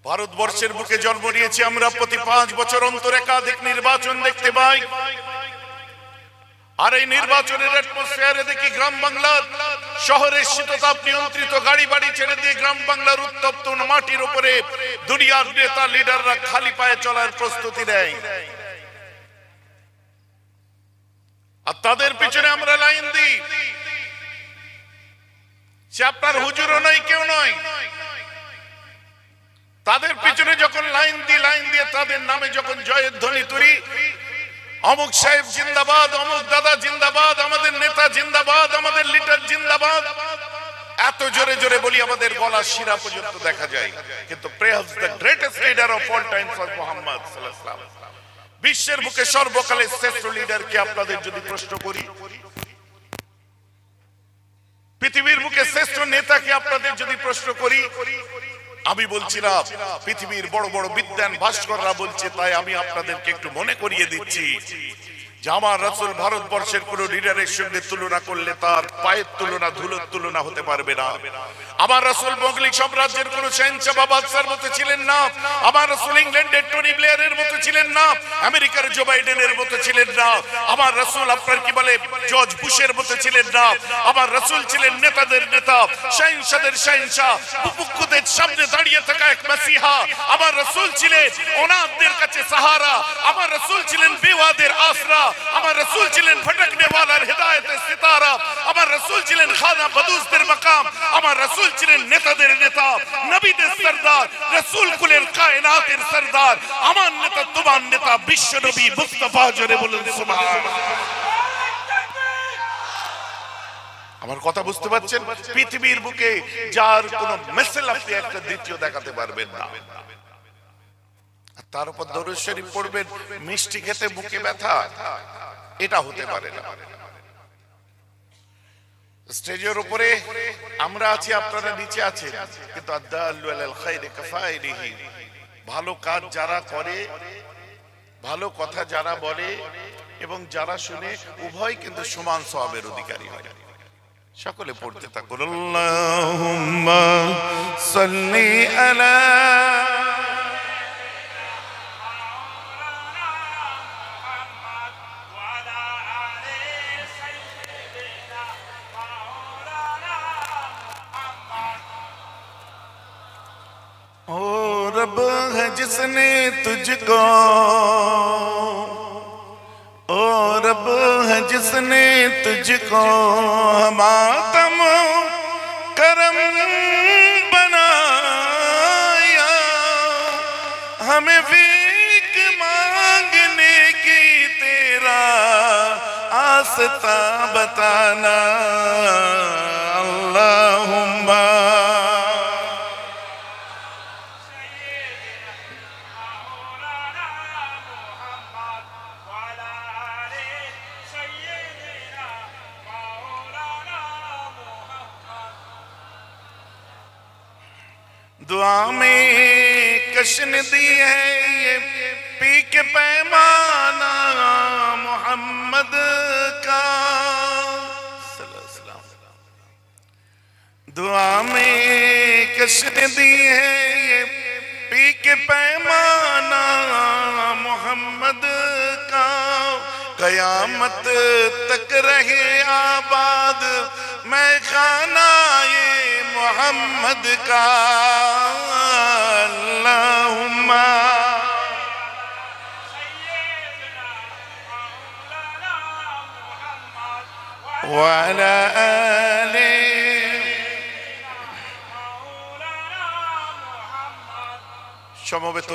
ভারতবর্ষের বুকে জন্ম নিয়েছি আমরা, প্রতি 5 বছর অন্তর একাধিক নির্বাচন দেখতে পাই। আর এই নির্বাচনের অ্যাটমসফিয়ারে দেখি গ্রাম বাংলার শহরের শীততাপ নিয়ন্ত্রিত গাড়ি বাড়ি ছেড়ে দিয়ে গ্রাম বাংলার উত্তপ্ত মাটির উপরে দুনিয়ার নেতা লিডাররা খালি পায়ে চলার প্রস্তুতি নেয়। আর তাদের পিছনে আমরা লাইন দিই। সে আপনার হুজুরও নয়, কেউ নয়। তাদের পিছনে যখন লাইন দিয়ে তাদের নামে যখন জয়ের ধ্বনি তুলি, অমুক সাহেব জিন্দাবাদ, অমুক দাদা জিন্দাবাদ, আমাদের নেতা জিন্দাবাদ, আমাদের লিডার জিন্দাবাদ, এত জোরে জোরে বলি আমাদের গলার শিরা পর্যন্ত দেখা যায়। কিন্তু perhaps the greatest leader of all times was Muhammad sallallahu alaihi wasallam। বিশ্বের বুকে সর্বকালের শ্রেষ্ঠ লিডারকে আপনাদের যদি প্রশ্ন করি, পৃথিবীর বুকে শ্রেষ্ঠ নেতাকে আপনাদের যদি প্রশ্ন করি, আমি বলছিলাম পৃথিবীর বড় বড় বিদ্বান ভাস্কররা বলছে, তাই আমি আপনাদেরকে একটু মনে করিয়ে দিচ্ছি যে আমার রাসূল ভারতবর্ষের কোন লিডারের সঙ্গে তুলনা করলে তার পায়ের তুলনা, ধুলোর তুলনা হতে পারবে না। আমার রাসূল মোগলিক সাম্রাজ্যের কোন শাহেনশাহ বা বাদশার মতো ছিলেন না। আমার রাসূল ইংল্যান্ডের টনি ব্লেয়ারের মতো ছিলেন না, আমেরিকার জো বাইডেনের মতো ছিলেন না। আমার রাসূল আপনার কি বলে জর্জ বুশের মতো ছিলেন না। আমার রাসূল ছিলেন নেতাদের নেতা, শাহেনশাহদের শাহেনশাহ, বুপুক্ষুদের সামনে দাঁড়িয়ে থাকা এক মাসিহা। আমার রাসূল ছিলেন অনাথদের কাছে সাহারা। আমার রাসূল ছিলেন বেওয়াদের আসরা। আমার রাসূল ছিলেন ভটকনে ওয়ালার হিদায়াতের সিতারা। আমার রাসূল ছিলেন খানা বদুসদের মাকাম। আমার রাসূল ছিলেন নেতাদের নেতা, নবীদের সরদার, রাসূল কুলের কায়নাতের সরদার। আমার নেতা তোমার নেতা বিশ্ব নবী মুস্তাফা, জোরে বলুন সুবহানাল্লাহ। আমার কথা বুঝতে পারছেন? পৃথিবীর বুকে যার কোন মিসাল আপনি একটা দ্বিতীয় দেখাতে পারবেন না। তার উপর দরুদ শরীফ পড়বেন, মিষ্টি খেতে বুকে ব্যথা, এটা হতে পারে না। স্টেজের উপরে আমরা আছি, আপনারা নিচে আছেন, কিন্তু আদাল্লু আলাল খায়রি কাফাইলিহি, ভালো কাজ যারা করে, ভালো কথা যারা বলে এবং যারা শুনে, উভয় কিন্তু সমান সওয়াবের অধিকারী হয়। সকলে পড়তে থাকুন, আল্লাহুম্মা সাল্লি আলা जिसने तुझको, ओ रब है जिसने तुझको मातम करम बनाया, हमें भीख मांगने की तेरा आस्ता बताना। अल्लाहुम्मा दुआ में कशन दी है ये पी के पैमाना मोहम्मद का, दुआ में कशन दी है ये पी के पैमाना मोहम्मद का, कयामत तक रहे आबाद मैं खाना ये मोहम्मद का। अल्लाहुम्मा वाला आले। সমবেত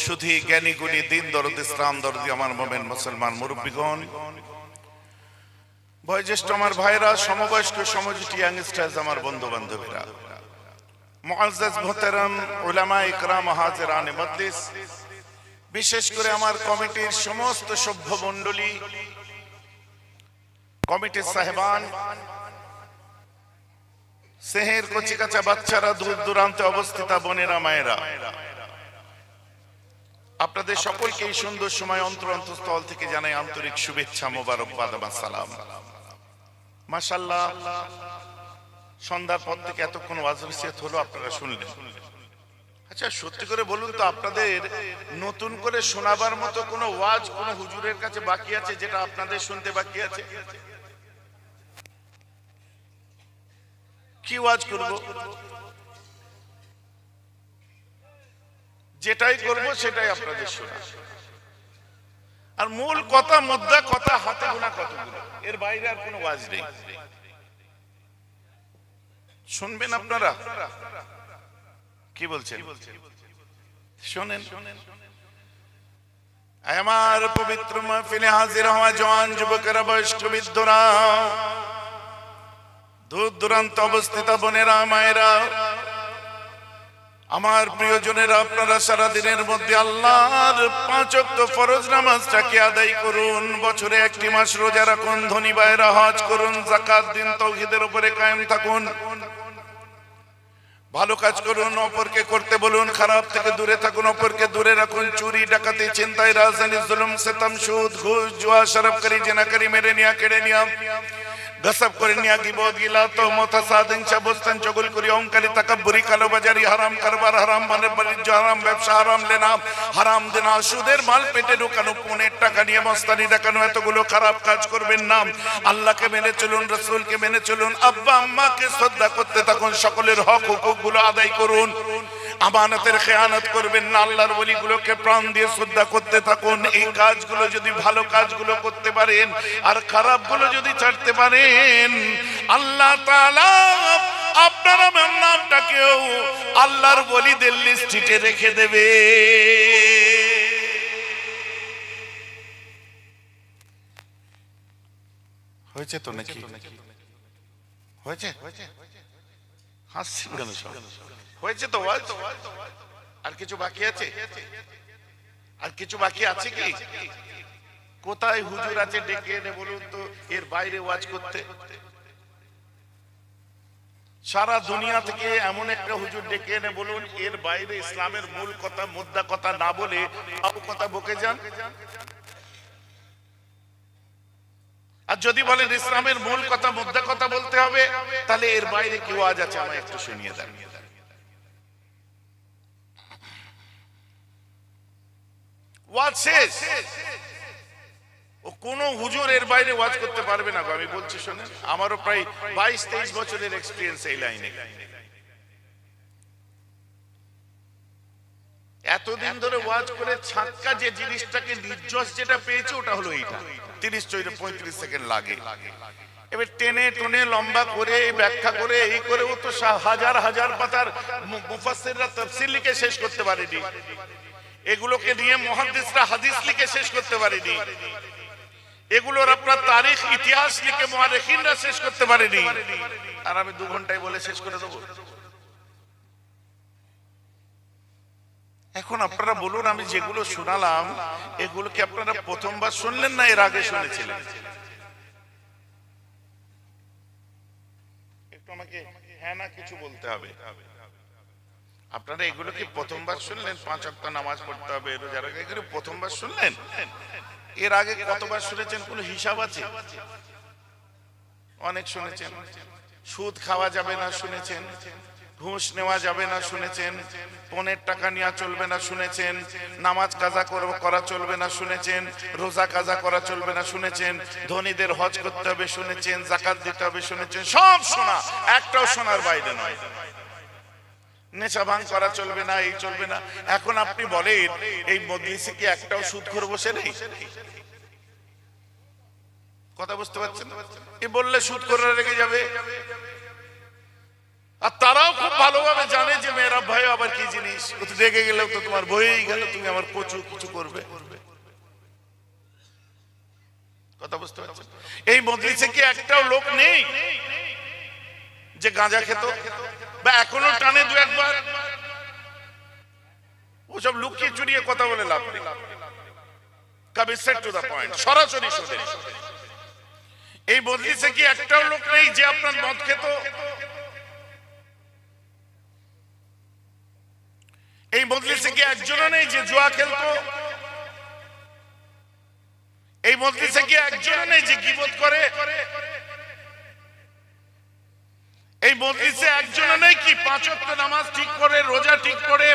সুধী জ্ঞানী গুণী দিন দরদ ইসলাম দরদি আমার মোমেন মুসলমান মুরব্বিগণ, বয়োজ্যেষ্ঠ আমার ভাইরা, সমবয়স্ক সমজিটি ইয়াংস্টার্স, আমার বন্ধু বান্ধবীরা, মুআজ্জাজ মুহতারাম উলামা ইকরাম, হাজিরানে মজলিস, বিশেষ করে আমার কমিটির সমস্ত সভ্য মণ্ডলী, কমিটির সাহেবান, সেহের কচি কাঁচা বাচ্চারা, দূর দূরান্তে অবস্থিত বোনেরা, মায়েরা, আপনাদের সকলকে এই সুন্দর সময় অন্তরস্থল থেকে জানাই আন্তরিক শুভেচ্ছা, মোবারকবাদ, সালাম। মাশাআল্লাহ, সন্ধ্যার পর থেকে এতক্ষণ ওয়াজ নসিহত হলো, আপনারা শুনলেন। আচ্ছা সত্যি করে বলুন তো, আপনাদের নতুন করে শোনাবার মতো কোনো ওয়াজ কোনো হুজুরের কাছে বাকি আছে যেটা আপনাদের শুনতে বাকি আছে? কি ওয়াজ করব? যেটাই করব সেটাই আপনাদের শোনা, আর মূল কথা মুদ্রা কথা হাতে গোনা কতগুলো, এর বাইরে আর কোনো ওয়াজ নেই। শুনবেন আপনারা? কি বলছেন? শোনেন। আমার পবিত্র মাহফিলে হাজির হওয়া জওয়ান যুবকেরা, বয়স্ক বৃদ্ধরা, দূর দূরান্ত অবস্থিত বোনেরা, মায়েরা, আমার প্রিয়জনেরা, আপনারা সারাদিনের মধ্যে আল্লাহর 5 ওয়াক্ত ফরজ নামাজটাকে আদায় করুন। বছরে 1টি মাস রোজা রাখুন, ধনী ভাইরা হজ করুন, যাকাত দিন, তাওহীদের উপরে কায়েম থাকুন, ভালো কাজ করুন, অপরকে করতে বলুন, খারাপ থেকে দূরে থাকুন, অপরকে দূরে রাখুন। চুরি, ডাকাতি, ছিনতাই, রাজধানী, জুলুম, সিতম, সুদ, ঘুষ, জুয়া, শরাবকারী, জিনাকারী, মেরে নেয়া, কেড়ে নেয়া, গসব করে নিয়া, গিবত, গিলা, তহমত, হাসাদ, হিংসা, বুস্তান, চগলখুরি, অহংকারী, তাকাব্বুরি, কালোবাজারি, হারাম কারবার, হারাম মানের বাণিজ্য, হারাম ব্যবসা, হারাম লেনা, হারাম দেনা, সুদের মাল পেটে ঢোকানো, পনের টাকা নিয়ে মস্তানি দেখানো, এতগুলো খারাপ কাজ করবেন না। আল্লাহকে মেনে চলুন, রাসূলকে মেনে চলুন, আব্বা আম্মাকে শ্রদ্ধা করতে থাকুন, সকলের হক হুকুকগুলো আদায় করুন, আমানতের খেয়ানত করবেন না, আল্লাহর ওলিগুলোকে প্রাণ দিয়ে শ্রদ্ধা করতে থাকুন। এই কাজগুলো যদি ভালো কাজগুলো করতে পারেন আর খারাপগুলো যদি ছাড়তে পারেন, আল্লাহ তাআলা আপনার আমার নামটাকেও আল্লাহর ওলিদের লিস্টে রেখে দেবে। হয়েছে তো নাকি? হয়েছে? হাসছেন কেন সব? হয়েছে তো? আর কিছু বাকি আছে? আর কিছু বাকি আছে কি? কোথায় হুজুর আছে ডেকে এনে বলুন তো এর বাইরে ওয়াজ করতে? সারা দুনিয়া থেকে এমন একটা হুজুর ডেকে এনে বলুন এর বাইরে ইসলামের মূল কথা মুদ্রা কথা না বলে আবু কথা বকে যান। আর যদি বলেন ইসলামের মূল কথা মুদ্রা কথা বলতে হবে, তাহলে এর বাইরে কি ওয়াজ আছে আমায় একটু শুনিয়ে দেন। ওয়াজ শেষ। ও কোন হুজুর এর বাইরে ওয়াজ করতে পারবে না। আমি বলছি শুনেন, আমারও প্রায় 22-23 বছরের এক্সপেরিয়েন্স এই লাইনে। এতদিন ধরে ওয়াজ করে ছাক্কা যে জিনিসটাকে নির্জস যেটা পেয়েছে ওটা হলো এইটা। 30-35 সেকেন্ড লাগে। এবার টেনে টুনে লম্বা করে ব্যাখ্যা করে এই করে ও তো হাজার হাজার পাতার মুফাসসিররা তাফসীর লিখে শেষ করতে পারেনি। এগুলোকে নিয়ে মুহাদ্দিসরা হাদিস লিখে শেষ করতে পারেনি। এগুলোর আপনার তারিখ ইতিহাস লিখে মুআররিখিনরা শেষ করতে পারেনি। আর আমি 2 ঘন্টায় বলে শেষ করে দেব। এখন আপনারা বলুন, আমি যেগুলো শোনালাম এগুলো কি আপনারা প্রথমবার শুনলেন না এর আগে শুনেছিলেন? একটু আমাকে হ্যাঁ না কিছু বলতে হবে। আপনারা এগুলো কি প্রথমবার শুনলেন? 5 ওয়াক্ত নামাজ পড়তে হবে, রোজা রাখতে, এগুলো প্রথমবার শুনলেন? এর আগে কতবার শুনেছেন কোনো হিসাব আছে? অনেক শুনেছেন। সুদ খাওয়া যাবে না শুনেছেন, ঘুষ নেওয়া যাবে না শুনেছেন, পনের টাকা নেওয়া চলবে না শুনেছেন, নামাজ কাজা করা চলবে না শুনেছেন, রোজা কাজা করা চলবে না শুনেছেন, ধনীদের হজ করতে হবে শুনেছেন, যাকাত দিতে হবে শুনেছেন। সব শোনা, একটাও শোনার বাইরে নয়। নেশা ভাঙ করা চলবে না, এই চলবে না। এখন আপনি বলেন এই মজলিসে কি একটাও সুদখোর বসে নেই? কথা বুঝতে পারছেন? এই বললে সুদখোররা রেগে যাবে। আর তারাও খুব ভালোভাবে জানে যে মেয়েরা ভাই আবার কি জিনিস, রেগে গেলেও তো তোমার বইই গেল, তুমি আমার প্রচুর কিছু করবে। কথা বুঝতে পারছেন? এই মজলিসে কি একটাও লোক নেই যে গাঁজা খেত বা এখনো টানে 2-1 বার? ওসব লুকিয়ে চুরিয়ে কথা বলে লাভ নেই। কবি সেট টু দা পয়েন্ট, সরাসরি শুনে। এই মজলিসে কি একটাও লোক নেই যে আপনার মদ খেত? এই মজলিসে কি একজনও নেই যে জুয়া খেলতো? এই মজলিসে কি একজনও নেই যে গীবত করে? এই মজলিসে একজনও নেই কি পাঁচ ওয়াক্ত নামাজ ঠিক করে, রোজা ঠিক করে,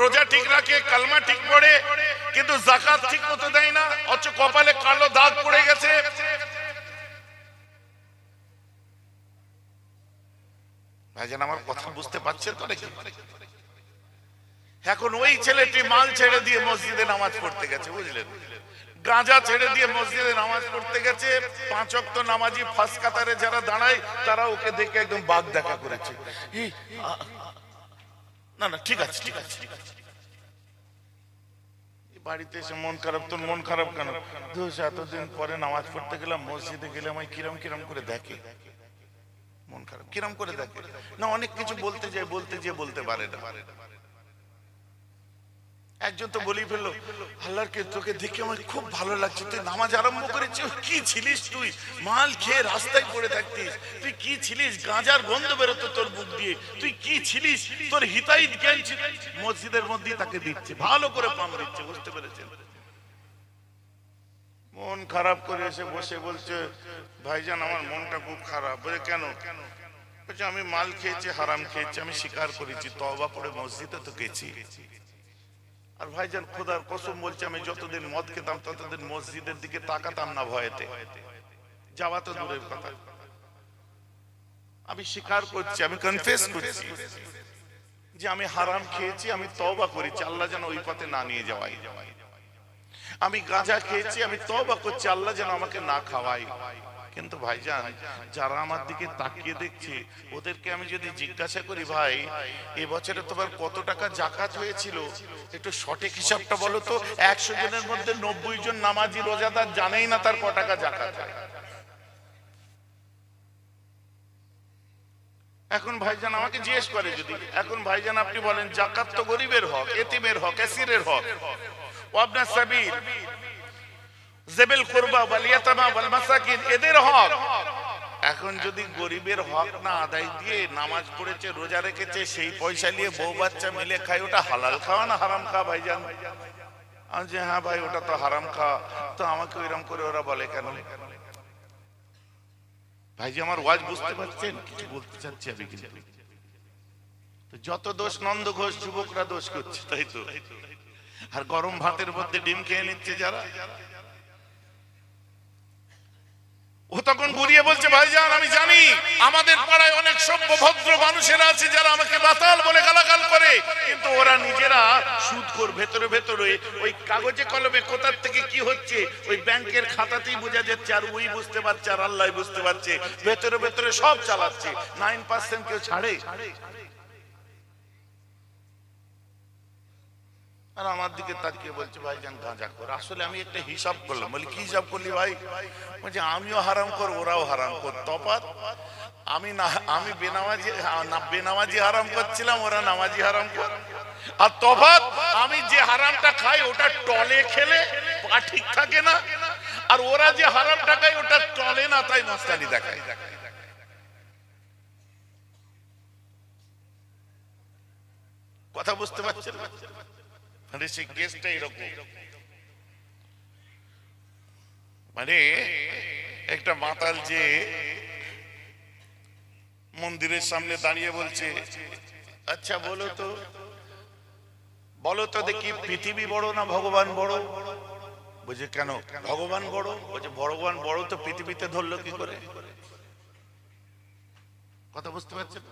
রোজা ঠিক রাখে, কালমা ঠিক পড়ে, কিন্তু যাকাত ঠিক মতো দেয় না, অথচ কপালে কালো দাগ পড়ে গেছে। ভাইজান আমার কথা বুঝতে পারছেন তো নাকি? এখন ওই ছেলেটি মাল ছেড়ে দিয়ে মসজিদে নামাজ পড়তে গেছে, বুঝলেন, গাঁজা ছেড়ে দিয়ে মসজিদে নামাজ পড়তে গেছে। পাঁচ ওয়াক্ত নামাজি ফার্স্ট কাতারে যারা দাঁড়ায় তারা ওকে দেখে একদম বাগ দেখা করেছে, না না ঠিক আছে ঠিক আছে। বাড়িতে এসে মন খারাপ, তোর মন খারাপ কেন? এতদিন পরে নামাজ পড়তে গেলাম, মসজিদে গেলে আমায় কিরম কিরম করে দেখে, মন খারাপ কিরম করে দেখে না, অনেক কিছু বলতে যায়, বলতে যে বলতে পারে না। একজন তো বলেই ফেললো, আল্লাহর কে তোকে দেখে আমার খুব ভালো লাগছে, তুই নামাজ আরম্ভ করেছিস, কি ছিলিস তুই? মাল খেয়ে রাস্তায় পড়ে থাকতিস, তুই কি ছিলিস? গাঁজার গন্ধ বেরোতো তোর মুখ দিয়ে, তুই কি ছিলিস? তোর হিতাহিত জ্ঞান ছিল। মসজিদের মধ্যে তাকে দিচ্ছে, ভালো করে পাম দিচ্ছে, বুঝতে পেরেছেন? মন খারাপ করে এসে বসে বলছে, ভাইজান আমার মনটা খুব খারাপ। বলে কেন? বলছে আমি মাল খেয়েছি, হারাম খেয়েছি, আমি স্বীকার করেছি, তওবা করে মসজিদে তো গেছি। আর ভাইজান খোদার কসম বলছে, আমি যতদিন মদ খেতাম ততদিন মসজিদের দিকে তাকাতাম না ভয়েতে, যাওয়া তো দূরের কথা। আমি স্বীকার করছি, আমি কনফেস করছি যে আমি হারাম খেয়েছি, আমি তওবা করেছি, আল্লাহ যেন ওই পথে না নিয়ে যাওয়াই। আমি গাঁজা খেয়েছি, আমি তওবা করছি, আল্লাহ যেন আমাকে না খাওয়াই। কিন্তু ভাইজান যারা আমার দিকে তাকিয়ে দেখছে, ওদেরকে আমি যদি জিজ্ঞাসা করি, ভাই এবছরে তোমার কত টাকা জাকাত হয়েছিল, একটু সঠিক হিসাবটা বলো তো। 100 জনের মধ্যে 90 জন নামাজি রোজাদার জানেই না তার কত টাকা জাকাত হয়। এখন ভাইজান আমাকে জিজ্ঞেস করে যদি, এখন ভাইজান আপনি বলেন জাকাত তো গরিবের হক, এতিমের হক, এসিরের হক, ওয়াবনা সাবিল, জেবেল কুরবা ওয়াল ইয়াতামা ওয়াল মাসাকিন, এদের হক। এখন যদি গরিবের হক না আদায় দিয়ে নামাজ পড়েছে, রোজা রেখেছে, সেই পয়সা নিয়ে বউ বাচ্চা মিলে খায়, ওটা হালাল খাওয়া না হারাম খাওয়া ভাইজান? আমি যে হ্যাঁ ভাই ওটা তো হারাম খাওয়া, তো আমাকে ওইরকম করে ওরা বলে কেন? ভাইজি আমার ওয়াজ বুঝতে পারছেন? কিছু বলতে চাচ্ছি আমি, কিন্তু যত দোষ নন্দ ঘোষ যুবকরা দোষ করছে, তাই তো? আর গরম ভাতের মধ্যে ডিম খেয়ে নিচ্ছে যারা, ও তখন ঘুরিয়ে বলছে, ভাইজান আমি জানি আমাদের পাড়ায় অনেক সভ্য ভদ্র মানুষেরা আছে যারা আমাকে বাতাল বলে গালাগাল করে, কিন্তু ওরা নিজেরা সুদখোর, ভেতরে ভেতরে ওই কাগজে কলমে কোথার থেকে কি হচ্ছে ওই ব্যাংকের খাতাতেই বোঝা যাচ্ছে, আর ওই বুঝতে পারছে আর আল্লাহ বুঝতে পারছে, ভেতরে ভেতরে সব চালাচ্ছে। 9% কেউ ছাড়ে? আর আমার দিকে তাকিয়ে বলছে, ভাইজান গাঁজা কর। আসলে আমি একটা হিসাব করলাম। বলি কি হিসাব করলি ভাই? বলছে আমিও হারাম কর, ওরাও হারাম কর, তফাৎ আমি না, আমি বেনামাজি হারাম করছিলাম, ওরা নামাজি হারাম কর। আর তফাৎ আমি যে হারামটা খাই ওটা টলে খেলে পা ঠিক থাকে না, আর ওরা যে হারামটা খায় ওটা টলে না, তাই মাস্তানি দেখায়। কথা বুঝতে পারছেন? মানে সেই কেসটা এরকম, মানে একটা মাতাল যে মন্দিরের সামনে দাঁড়িয়ে বলছে, আচ্ছা বলো তো দেখি পৃথিবী বড় না ভগবান বড়? বুঝে কেন ভগবান বড়? বলছে ভগবান বড় তো পৃথিবীতে ধরলো কি করে? কথা বুঝতে পারছেন?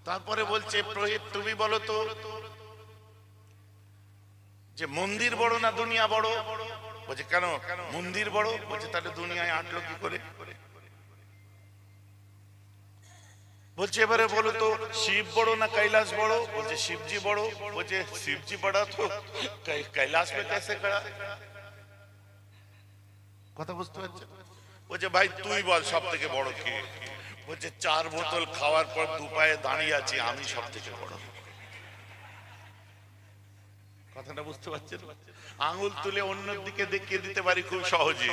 তারপরে বলছে, প্রহিত তুমি বলো তো যে মন্দির বড় না দুনিয়া বড়? বলছে কেন মন্দির বড়? বলছে তাহলে দুনিয়ায় আটলো কি করে? বলছে এবারে বলো তো শিব বড় না কৈলাস বড়? বলছে শিবজি বড়। বলছে শিবজি বড়া তো কৈলাস में कैसे खड़ा? কথা বুঝতে পারছেন? বলছে ভাই তুই বল সব থেকে বড় কে? বলছে 4 বোতল খাওয়ার পর দুপায়ে দাঁড়িয়ে আছি, আমি সব থেকে বড়। কথাটা বুঝতে পারছেন? আঙুল তুলে অন্যের দিকে দেখিয়ে দিতে পারি খুব সহজে,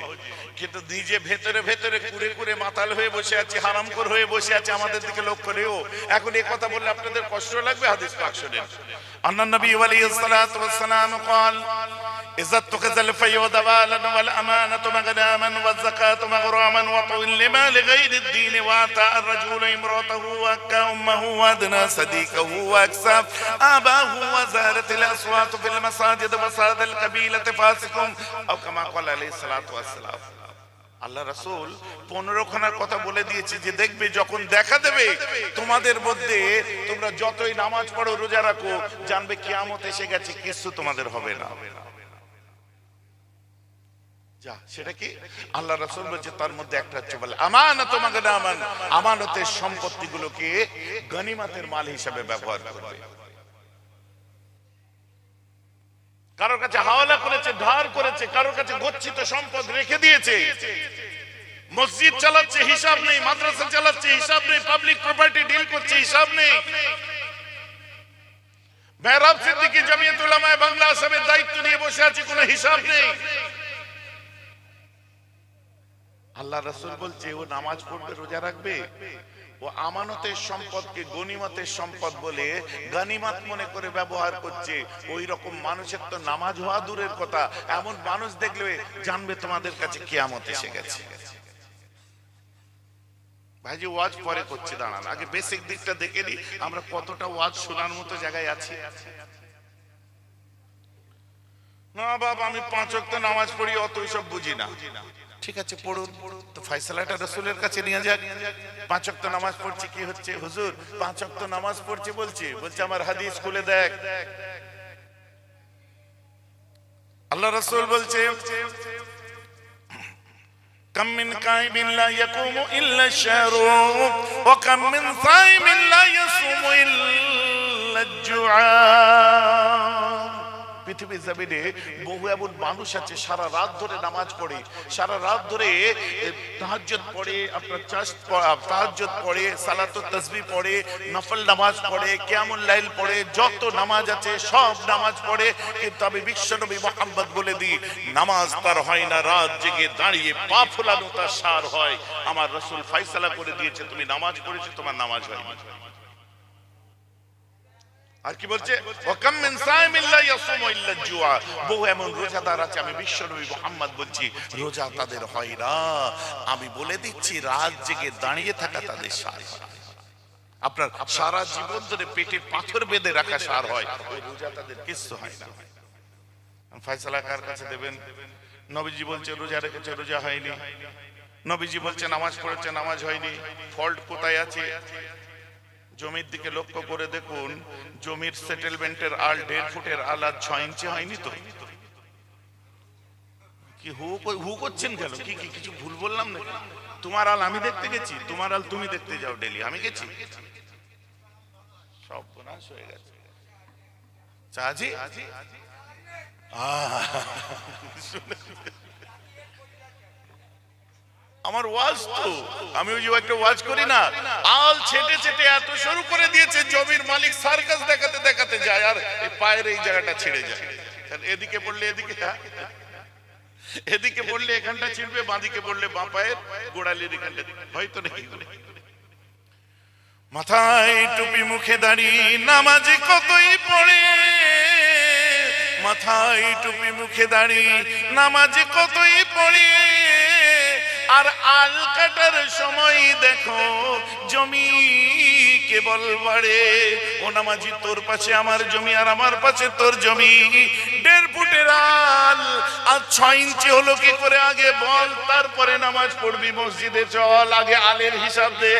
কিন্তু নিজে ভেতরে ভেতরে কুরে কুরে মাতাল হয়ে বসে আছি, হারামখোর হয়ে বসে আছে, আমাদের দিকে লক্ষ্য নেই। এখন এই কথা বললে আপনাদের কষ্ট লাগবে। হাদিস পাক শুনেন। আন্নান নবী আলাইহিস সালাতু ওয়াস সালাম قال إذا اتخذ الفي ودوالا والأمانة مغناما والزكاة مغراما وطول لما لغير الدين وأعطى الرجل امرأته وأكى أمه وأدنى صديقه وأكسى آباه وزارت الأصوات في المساجد وصاد القبيلة فاسقهم أو كما قال عليه الصلاة والسلام আল্লাহ রাসূল 15 খানার কথা বলে দিয়েছে যে দেখবে যখন দেখা দেবে তোমাদের মধ্যে তোমরা যতই নামাজ পড়ো রোজা রাখো জানবে কিয়ামত এসে গেছে কিছু তোমাদের হবে না যা সেটা কি আল্লাহ রাসূল বলেছে তার মধ্যে একটা হচ্ছে বলে আমানত মাগনামান আমানতের সম্পত্তিগুলোকে গনিমতের মাল হিসেবে ব্যবহার করবে কারোর কাছে হাওয়ালা করেছে ধার করেছে কারোর কাছে গচ্ছিত সম্পদ রেখে দিয়েছে মসজিদ চালাচ্ছে হিসাব নেই মাদ্রাসা চালাচ্ছে হিসাব নেই পাবলিক প্রপার্টি ডিল করছে হিসাব নেই মেহরাব সিদ্দিকী জমিয়ত উলামায়ে বাংলা আসামের দায়িত্ব নিয়ে বসে আছে কোনো হিসাব নেই আল্লাহ রাসূল বলছে ও নামাজ পড়বে রোজা রাখবে ও আমানতের সম্পদকে গনিমতের সম্পদ বলে গনিমত মনে করে ব্যবহার করছে ওই রকম মানুষের তো নামাজ হওয়া দূরের কথা এমন মানুষ দেখলে জানবে তোমাদের কাছে কিয়ামত এসে গেছে ভাইজি ওয়াজ পরে করছি দাঁড়ান আগে বেসিক দিকটা দেখে নি আমরা কতটা ওয়াজ শোনার মতো জায়গায় আছি না বাবা আমি 5 ওয়াক্ত নামাজ পড়ি অত সব বুঝি না ঠিক আছে পড়ুন তো ফয়সালাটা রাসূলের কাছে নিয়ে যাক 5 ওয়াক্ত নামাজ পড়ছি কি হচ্ছে হুজুর 5 ওয়াক্ত নামাজ পড়ছি বলছে আমার হাদিস খুলে দেখ আল্লাহ রাসূল বলছে كم من قائم لا يقوم إلا الشهر وكم من صائم لا يصوم إلا الجوعان পৃথিবীর জমিনে বহু এমন মানুষ আছে সারা রাত ধরে নামাজ পড়ে সারা রাত ধরে তাহাজ্জুদ পড়ে আপনার তাহাজ্জুদ পড়ে সালাতুত তাসবিহ পড়ে নফল নামাজ পড়ে কিয়ামুল লাইল পড়ে যত নামাজ আছে সব নামাজ পড়ে কিন্তু আমি বিশ্বনবী মুহাম্মদ বলে দিই নামাজ তার হয় না রাত জেগে দাঁড়িয়ে পা ফোলানো তার সার হয় আমার রাসূল ফয়সালা করে দিয়েছে তুমি নামাজ পড়েছো তোমার নামাজ হয়নি আর কি বলছে ওয়াকাম মিন সাইমিন লা ইয়াসুমু ইল্লা জুআ বহু এমন রোজাদার আছে আমি বিশ্বনবী মুহাম্মদ বলছি রোজা তাদের হয় না আমি বলে দিচ্ছি রাত জেগে দাঁড়িয়ে থাকা তাদের সার আপনার সারা জীবন ধরে পেটে পাথর বেঁধে রাখা সার হয় ওই রোজা তাদের কিছু হয় না ফয়সালা কার কাছে দেবেন নবীজি বলছে রোজা রেখেছে রোজা হয়নি নবীজি বলছে নামাজ পড়েছে নামাজ হয়নি ফল্ট কোথায় আছে জমির দিকে লক্ষ্য করে দেখুন জমির সেটেলমেন্টের আল 1.5 ফুটের আল 6 ইঞ্চি হয়নি তো কি হু করছেন কেন কি কি কিছু ভুল বললাম নাকি তোমার আল আমি দেখতে গেছি তোমার আল তুমি দেখতে যাও ডেলি আমি গেছি সব বিনাশ হয়ে গেছে চাচি আমার ওয়াজ তো আমি ওই যে একটা ওয়াজ করি না আল ছেটে ছেটে এত শুরু করে দিয়েছে জমির মালিক সার্কাস দেখাতে দেখাতে যায় আর এই পায়ের এই জায়গাটা ছেড়ে যায় এদিকে পড়লে এদিকে এদিকে পড়লে এখানটা ছিড়বে বাঁদিকে পড়লে বাঁ পায়ের গোড়ালির এখানটা হয়তো নাকি মাথায় টুপি মুখে দাড়ি নামাজে কতই পড়ে মাথায় টুপি মুখে দাড়ি নামাজে কতই পড়ে আর আল কাটার সময় দেখো জমি কেবল বাড়ে ও নামাজি তোর পাশে আমার জমি আর আমার পাশে তোর জমি 1.5 ফুটের আল আর 6 ইঞ্চি হলো কি করে আগে বল তারপরে নামাজ পড়বি মসজিদে চল আগে আলের হিসাব দে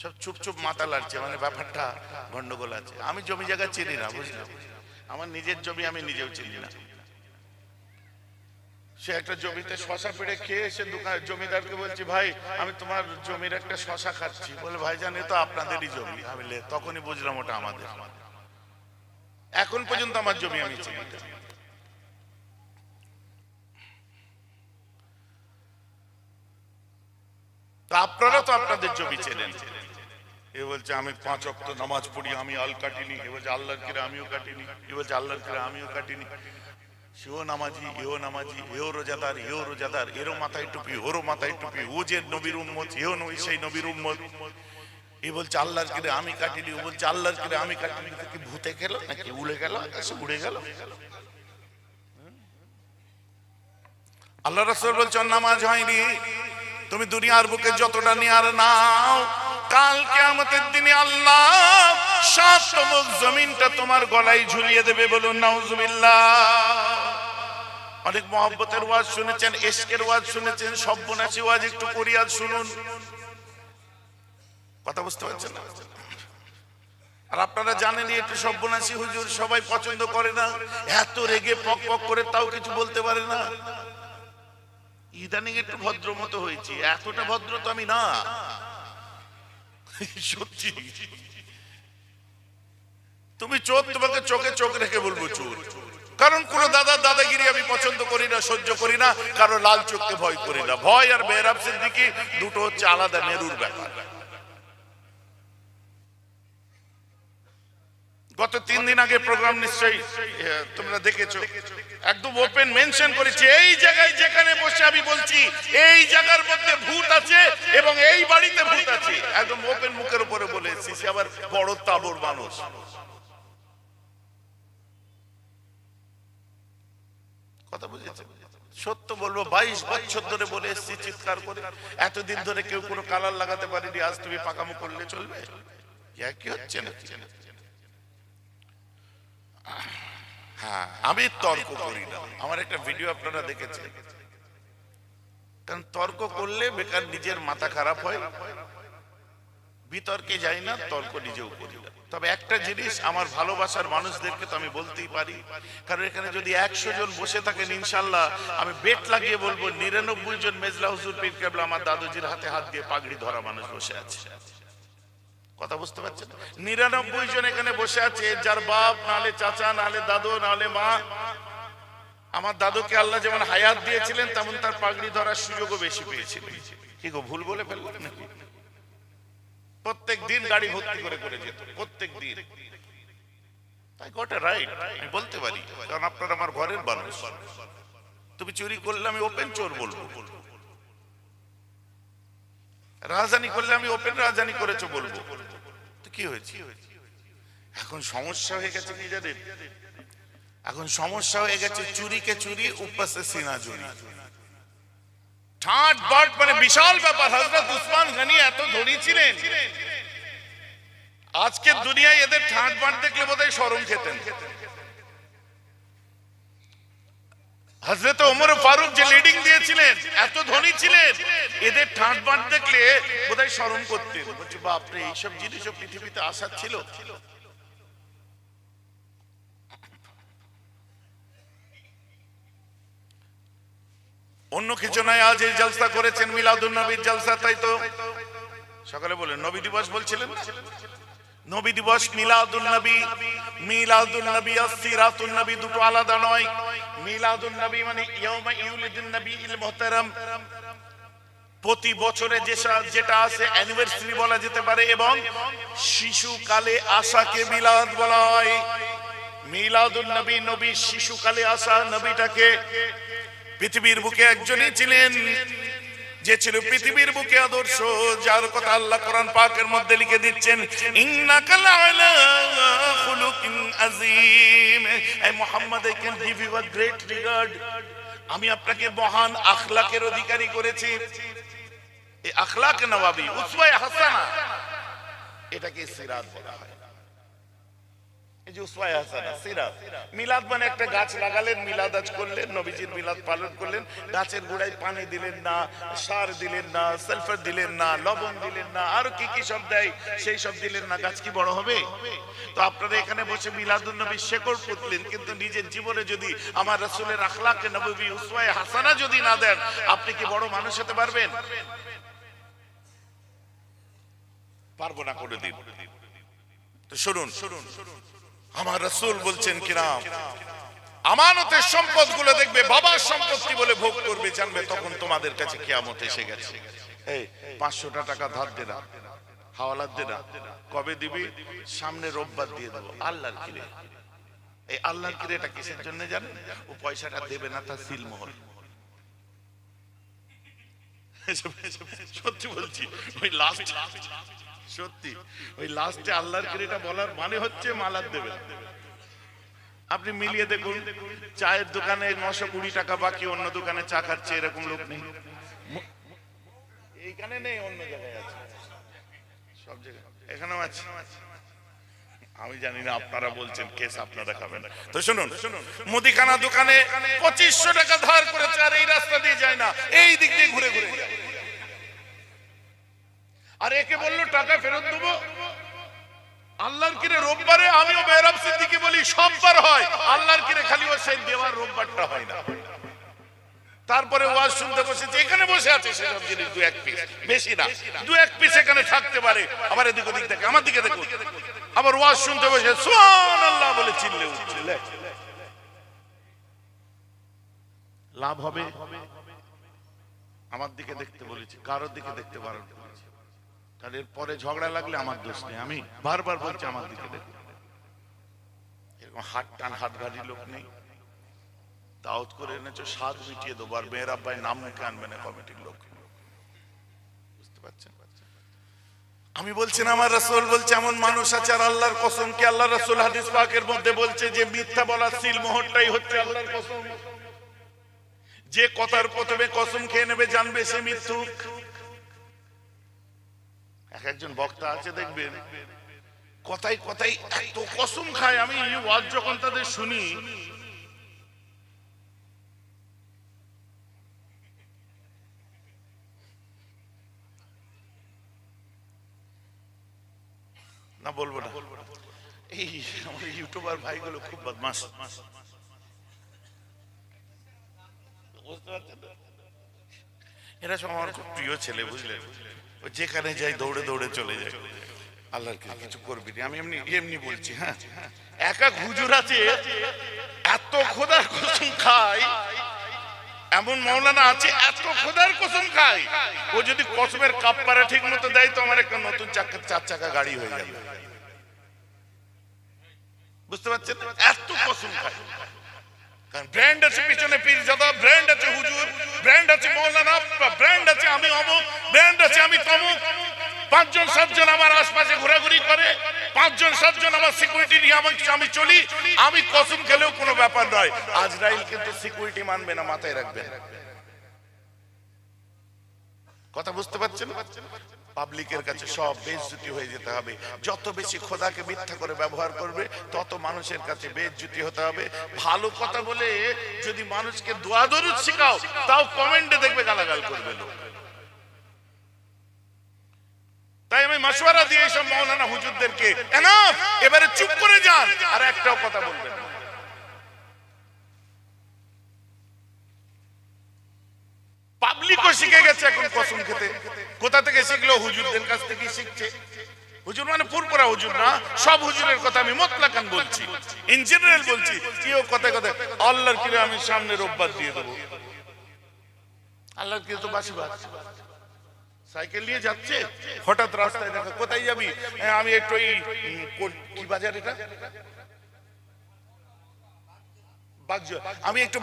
সব চুপ চুপ মাথা লাগছে মানে ব্যাপারটা গন্ডগোল আছে আমি জমি জায়গা চিনি না বুঝলাম আমার নিজের জমি আমি নিজেও চিনি না সে একটা জমিতে শশা পেড়ে খেয়ে এসে জমিদারকে বলছি ভাই আমি তোমার জমির একটা শশা খাচ্ছি বলে ভাইজান এ তো আপনাদেরই জমি আমি তখনই বুঝলাম ওটা আমাদের এখন পর্যন্ত আমার জমি আমি চিনি তা আপনারা তো আপনাদের জমি চেনেন এ বলছে আমি 5 ওয়াক্ত নামাজ পড়ি আমি আল কাটিনি এ বলছে আল্লাহর কিরে আমিও কাটিনি এ বলছে আল্লাহর কিরে আমিও কাটিনি সেও নামাজি এও নামাজি এও রোজাদার এরও মাথায় টুপি ওরও মাথায় টুপি ও যে নবীর উম্মত এও সেই নবীর উম্মত এ বলছে আল্লাহর কিরে আমি কাটিনি, ও বলছে আল্লাহর কিরে আমি কাটিনি। কি ভূতে গেল নাকি উড়ে গেল, আকাশে উড়ে গেল? আল্লাহ রাসূল বলছেন নামাজ হয়নি, তুমি দুনিয়ার বুকে যতটা নেয়ার নাও, কাল কিয়ামতের দিনে আল্লাহ সাতম জমিনটা তোমার গলায় ঝুলিয়ে দেবে। বলুন নাউজুবিল্লাহ। অনেক মহব্বতের ওয়াজ শুনেছেন, ইশকের ওয়াজ শুনেছেন, সব্বনাশী ওয়াজ একটু করি আজ শুনুন। কথা বুঝতে পারছেন না? আর আপনারা জানেন একটু সব্বনাশী হুজুর সবাই পছন্দ করে না, এত রেগে পক পক করে তাও কিছু বলতে পারে না। ইদানিং একটু ভদ্র মতো হয়েছে, এতটা ভদ্র তো আমি না, সত্যি। তুমি চোখ, তোমাকে চোখে চোখ রেখে বলবো চোর, কারণ কোন দাদাগিরি আমি পছন্দ করি না, সহ্য করি না, কারো লাল চোখকে ভয় করি না। ভয় আর বেহরাব সিদ্দিকী দুটো হচ্ছে আলাদা মেরুর ব্যাপার। গত 3 দিন আগে প্রোগ্রাম নিশ্চয়ই তোমরা দেখেছো, একদম ওপেন মেনশন করেছি, এই জায়গায় যেখানে বসে আমি বলছি এই জায়গার মধ্যে ভূত আছে এবং এই বাড়িতে ভূত আছে, একদম ওপেন মুখের উপরে বলে এসেছি। সে আবার বড় তাবড় মানুষ। কথা বুঝেছে? সত্য বলবো, 22 বছর ধরে বলে এসেছি চিৎকার করে, এতদিন ধরে কেউ কোনো কালার লাগাতে পারেনি, আজ তুমি পাকামো করলে চলবে? কি হচ্ছে না? হ্যাঁ, আমি তর্ক করি না। আমার একটা ভিডিও আপনারা দেখেছেন, কারণ তর্ক করলে বেকার নিজের মাথা খারাপ হয়। বিতর্কে যাই না, তর্ক নিজেও করি না। তবে একটা জিনিস আমার ভালোবাসার মানুষদেরকে তো আমি বলতেই পারি, কারণ এখানে যদি 100 জন বসে থাকেন ইনশাল্লাহ আমি বেট লাগিয়ে বলবো 99 জন মেজলা হুজুর পীর কেবলা আমার দাদুজির হাতে হাত দিয়ে পাগড়ি ধরা মানুষ বসে আছে। কথা বুঝতে পারছেন? 99 জন এখানে বসে আছে, যার বাপ নালে চাচা নালে দাদু নালে মা। আমার দাদুকে আল্লাহ যেমন হায়াত দিয়েছিলেন তেমন তার পাগড়ি ধরার সুযোগও বেশি পেয়েছিলেন। কি গো, ভুল বলে ফেললাম নাকি? প্রত্যেক দিন গাড়ি ভর্তি করে করে যেত, প্রত্যেক দিন। তাই গোটা রাইট আমি বলতে পারি, কারণ আপনারা আমার ঘরের মানুষ। তুমি চুরি করলে আমি ওপেন চোর বলবো, রাজধানী করলে আমি ওপেন রাজধানী করেছো বলবো। তো কি হয়েছে? এখন সমস্যা হয়ে গেছে কি জানেন? এখন সমস্যা হয়ে গেছে চুরিকে চুরি, উপাসে সিনা চুরি। ঠাট বাট মানে বিশাল ব্যাপার। হযরত উসমান গনি এত ধনী ছিলেন, আজকের দুনিয়ায় এদের ঠাট বাট দেখলে বোধহয় শরম খেতেন। হযরত ওমর ফারুক যে লিডিং দিয়েছিলেন, এত ধনী ছিলেন, এদের ঠাট বাট দেখলে বোধহয় শরম করতেন। বলছে বাপ রে, এইসব জিনিসও পৃথিবীতে আসার ছিল। অন্য কিছু নয়, আজ এই জলসা করেছেন মিলাদুন নবীর জলসা, তাই তো? সকালে বলেন নবী দিবস বলছিলেন, নবী দিবস মিলাদুন নবী। মিলাদুন নবী আর সিরাতুন নবী দুটো আলাদা নয়। মিলাদুন নবী মানে ইয়াউমা ইউলিদুন নবীল মুহতারাম, প্রতি বছরে যেটা আছে অ্যানিভার্সারি বলা যেতে পারে, এবং শিশুকালে আসাকে মিলাদ বলা হয়। মিলাদুন নবী, নবী শিশুকালে আসা নবীটাকে পৃথিবীর বুকে একজনই ছিলেন যে ছিল পৃথিবীর বুকে আদর্শ, যার কথা আল্লাহ কোরআন পাকের মধ্যে লিখে দিচ্ছেন, ইন্নাকা লাআলা খুলুকিন আযীম। এই Muhammad, I can give you a great regard. আমি আপনাকে মহান আখলাকের অধিকারী করেছি। এই আখলাক নওয়াবি, উসওয়ায়ে হাসানা, এটাকে সিরাত বলা হয়। এই যে উসওয়ায়ে হাসানা, সিরাত। মিলাদ মানে একটা গাছ লাগালেন, মিলাদ আজ করলেন, নবীজির মিলাদ পালন করলেন, গাছের গোড়ায় পানি দিলেন না, সার দিলেন না, সালফার দিলেন না, লবণ দিলেন না, আর কি কি সব দেয় সেই সব দিলেন না, গাছ কি বড় হবে? তো আপনারা এখানে বসে মিলাদুন নবী শেকড় পুঁতলেন, কিন্তু নিজের জীবনে যদি আমার রাসূলের আখলাকে নববী উসওয়ায়ে হাসানা যদি না দেন, আপনি কি বড় মানুষ হতে পারবেন? পারবো না কোনোদিন। তো শুনুন, আমার রাসূল বলছেন কিরাম, আমানতের সম্পদগুলো দেখবে বাবার সম্পত্তি বলে ভোগ করবে, জানবে তখন তোমাদের কাছে কিয়ামত এসে গেছে। এই 500 টাকা ধার দে না, হাওলাত দে না, কবে দিবি? সামনে রোববার দিয়ে দেবো। আল্লাহর কিরে, এই আল্লাহর কিরে এটা কিসের জন্য জানেন? ও পয়সাটা দেবে না, তার সিলমোহর। সত্যি বলছি, ওই লাস্ট সত্যি ওই লাস্টে আল্লাহর কিরেটা বলার মানে হচ্ছে মালাদ দেবেন। আপনি মিলিয়ে দেখুন, চায়ের দোকানে 920 টাকা বাকি, অন্য দোকানে চা খাচ্ছে, এরকম লোক নেই? এইখানে নেই, অন্য জায়গায় আছে, সব জায়গায় এখানেও আছে। আমি জানি না, আপনারা বলছেন কেস আপনারা খাবেন। তো শুনুন, মুদিখানা দোকানে 2500 টাকা ধার করেছে, আর এই রাস্তা দিয়ে যায় না, এই দিক দিয়ে ঘুরে ঘুরে যায়। আর একে বললো টাকা ফেরত দেবো। আল্লাহর কিরে রোববারে আমিও মেহরাব সিদ্দিকী বলি সববার হয়, আল্লাহর কিরে খালি ও সেই দেওয়ার রোববারটা হয় না। তারপরে ওয়াজ শুনতে বসেছে, এখানে বসে আছে সেসব জিনিস 2-1 পিস, বেশি না, 2-1 পিস এখানে থাকতে পারে। আবার এদিক ওদিক থেকে আমার দিকে দেখুন, আবার ওয়াজ শুনতে বসে সুবহানাল্লাহ বলে চিল্লে উঠছে। লাভ হবে? আমার দিকে দেখতে বলেছি, কারোর দিকে দেখতে বারণ করেছি। তাহলে পরে ঝগড়া লাগলে আমার দোষ নেই, আমি বারবার বলছি আমার দিকে দেখুন। এরকম হাত টান হাত ভারী লোক নেই। দাওয়াত করে এনেছো, স্বাদ মিটিয়ে দেবো, আর মেয়ের আব্বাই নাম মুখে আনবে না কমিটির লোক। বুঝতে পারছেন? আমি বলছি না, আমার রাসূল বলছে এমন মানুষ আছে, আর আল্লাহর কসম কি আল্লাহ রাসূল হাদিস পাকের মধ্যে বলছে যে মিথ্যা বলার সিল মোহরটাই হচ্ছে আল্লাহর কসম। যে কথার প্রথমে কসম খেয়ে নেবে জানবে সে মিথ্যুক। একজন বক্তা আছে দেখবেন, কথাই কথাই এত কসম খায়। আমি ওয়াজ যখন তাদের শুনি, না বলবো না, এই আমাদের ইউটিউবার ভাইগুলো খুব বদমাশ। এরা সব আমার খুব প্রিয় ছেলে, বুঝলেন? ও যেখানে যাই দৌড়ে দৌড়ে চলে যায়। আল্লাহর কিছু করবি না, আমি এমনি এমনি বলছি। হ্যাঁ, একা হুজুর আছে এত খোদার কসম খায়, এমন মাওলানা আছে এত খোদার কসম খায়, ও যদি কসমের কাপ পারা ঠিক মতো দেয় তো আমার একটা নতুন 4 চাকা গাড়ি হয়ে যাবে। বুঝতে পারছেন? এত কসম খায়। কারণ ব্র্যান্ড আছে পিছনে, পীরজাদা ব্র্যান্ড আছে, হুজুর ব্র্যান্ড আছে, মাওলানা ব্র্যান্ড আছে, আমি অমুক ব্র্যান্ড আছে, আমি তমুক। 5-7 জন আমার আশপাশে ঘোরাঘুরি করে, 5-7 জন আমার সিকিউরিটি নিয়ে আমি চলি। আমি কসম খেলেও কোনো ব্যাপার নয়। আজরাইল কিন্তু সিকিউরিটি মানবে না, মাথায় রাখবেন। কথা বুঝতে পারছেন? পাবলিকের কাছে সব বেইজ্জতি হয়ে যেতে হবে। যত বেশি খোদাকে মিথ্যা করে ব্যবহার করবে, তত মানুষের কাছে বেইজ্জতি হতে হবে। ভালো কথা বলে যদি মানুষকে দোয়া দরুদ শেখাও, তাও কমেন্টে দেখবে গালাগাল করবে লোক। তাই আমি মাশওয়ারা দিয়ে এইসব মাওলানা হুজুরদেরকে, এনাফ, এবারে চুপ করে যান, আর একটাও কথা বলবেন না। পাবলিকও শিখে গেছে এখন কসম খেতে। কোথা থেকে শিখলো? হুজুরদের কাছ থেকে শিখছে। হুজুর মানে পুরপুরা হুজুর না, সব হুজুরের কথা আমি মতলাকান বলছি, ইন জেনারেল বলছি। কেউ কথায় কথায় আল্লাহর কিরে আমি সামনে রোববার দিয়ে দেবো, আল্লাহর কিরে তো বাসি বাজছে। সাইকেল নিয়ে যাচ্ছে, হঠাৎ রাস্তায় দেখা, কোথায় যাবি? আমি একটু কি বাজার এটা, আমি একটু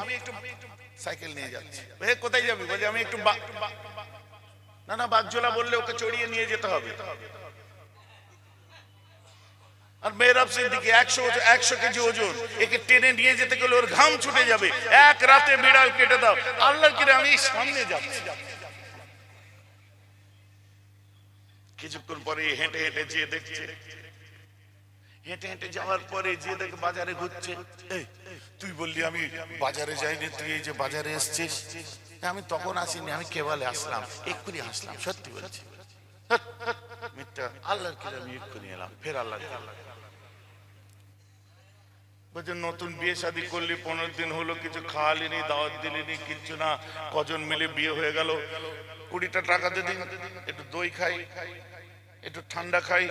সাইকেল নিয়ে যাচ্ছি। কোথায় যাবি? বলে আমি একটু, না না বাগজোলা বললে ওকে চড়িয়ে নিয়ে যেতে হবে। আর মেহরাব সিদ্দিকী 100 কেজি ওজন, একে টেনে নিয়ে যেতে গেলে ওর ঘাম ছুটে যাবে। এক রাতে বিড়াল কেটে দাও। আল্লাহর কিরে আমি সামনে যাচ্ছি। কিছুক্ষণ পরে হেঁটে হেঁটে যেয়ে দেখছে, হেঁটে হেঁটে যাওয়ার পরে যে দেখে বাজারে ঘুরছে। তুই বললি আমি বাজারে যাইনি, তুই এই যে বাজারে এসছিস। আমি তখন আসিনি, আমি কেবল আসলাম, এক্ষুনি আসলাম, সত্যি বলছি। মিথ্যা। আল্লাহর কিরে আমি এক্ষুনি এলাম, ফের আল্লাহর বলছে নতুন বিয়ে শাদী করলি, 15 দিন হলো, কিছু খাওয়ালিনি, দাওয়াত দিলিনি, কিচ্ছু না। কজন মিলে বিয়ে হয়ে গেল, 20টা টাকা দিন, একটু দই খাই, একটু ঠান্ডা খাই।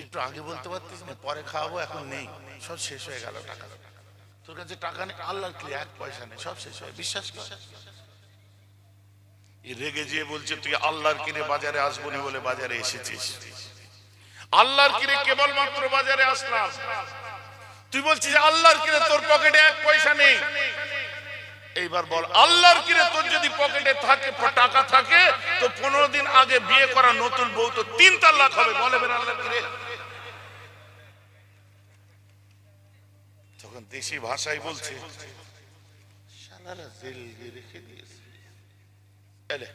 একটু আগে বলতে পারতিস না, পরে খাওয়াবো, এখন নেই, সব শেষ হয়ে গেল টাকা। তোর কাছে টাকা নেই, আল্লাহর কি 1 পয়সা নেই, সব শেষ হয়, বিশ্বাস কর। রেগে যেয়ে বলছে তুই আল্লাহর কিরে বাজারে আসবো না বলে বাজারে এসেছিস। আল্লাহর কিরে কেবলমাত্র বাজারে আসলাম, তুই বলছিস আল্লাহর কিরে তোর পকেটে 1 পয়সা নেই। এইবার বল আল্লাহর কিরে তোর যদি পকেটে থাকে টাকা থাকে তো 15 দিন আগে বিয়ে করা নতুন বউ তো 3 তালাক হবে, বলে বের আল্লাহর কিরে। তখন দেশি ভাষায় বলছে শালারা জেল রেখে দিয়েছে, এলে